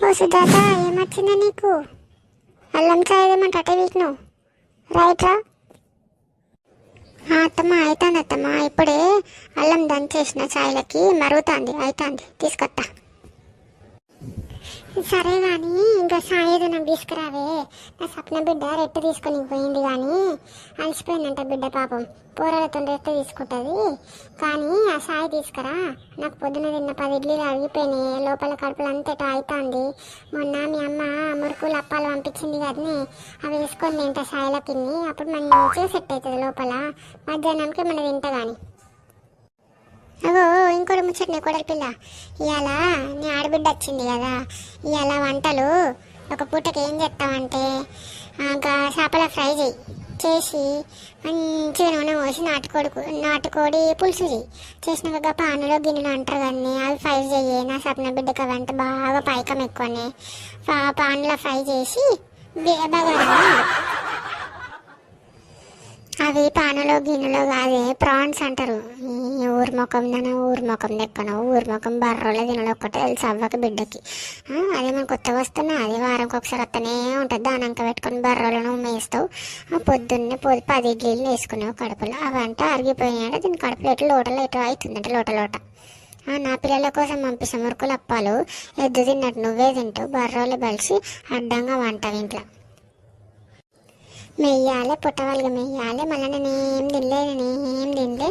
ఓ సుజాత, ఏమొచ్చిందా నీకు? అల్లం చాయ్ ఏమంటే అటే వీక్ను రైట్ రా. అత్తమ్మ అవుతుంది అత్తమ్మ, ఇప్పుడే అల్లం దంచేసిన చాయ్లకి మరుగుతుంది, అవుతుంది తీసుకొస్తా. సరే కానీ ఇంకా సాయి ఏదో నాకు తీసుకురావే. నా సప్న బిడ్డ రెట్టు తీసుకొని పోయింది కానీ అలసిపోయిందంట బిడ్డ పాపం. పోరాలతో రెట్టు తీసుకుంటుంది కానీ ఆ సాయి తీసుకురా. నాకు పొద్దున తిన్న 10 ఇడ్లీలు అరిగిపోయినాయి, లోపల కడుపులు అంతటా అవుతుంది. మొన్న మీ అమ్మ మురుకులు అప్పాలు పంపించింది కానీ అవి వేసుకొని తింటా సాయిలకి, అప్పుడు మంచిగా సెట్ అవుతుంది లోపల. మధ్యాహ్నంకి మన తింటా కానీ. అగో ఇంకోటి ముచ్చట్నే కొడలి పిల్ల, ఇవాళ నీ ఆడబిడ్డ వచ్చింది కదా, ఇవాళ వంటలు ఒక పూటకి ఏం చేస్తామంటే ఇంకా చేపల ఫ్రై చేసి మంచిగా నూనె పోసి నాటుకోడి పులుసు చేసినాక పానులో గిన్నెలు అంటారు కానీ అవి ఫ్రై చెయ్యి. నా సప్న బిడ్డకి అవి అంటే బాగా పైకం ఎక్కువనే. పాన్లో ఫ్రై చేసి బగారా అవి పానలో గిన్నెలో కాదే ప్రాన్స్ అంటారు. ఊరు ముఖం ఊరు ముఖం దెక్కను ఊరు ముఖం బర్రోలో గిన్నెలో ఒక్కటే తెలుసు అవ్వక బిడ్డకి. అదే మనం కొత్తగా వస్తున్నా, అదే వారంకి ఒకసారి వస్తూనే ఉంటుంది. దానంక పెట్టుకొని బర్రోలను మేస్తావు. పొద్దున్నే 10 ఇడ్లీలు వేసుకున్నావు కడుపులో, అవంటే అరిగిపోయినాడు. దీని కడుపులో ఎటు లోటలో ఎటు అవుతుందంటే లోట. నా పిల్లల కోసం పంపిస్తాం మురుకులు అప్పాలు. ఎద్దు తిన్నట్టు నువ్వే తింటావు, బర్రోలు కలిసి అడ్డంగా వంటావు ఇంట్లో. మెయ్యాలి పుట్టవాళ్ళగా మెయ్యాలి. మళ్ళీ నేనేం తినలే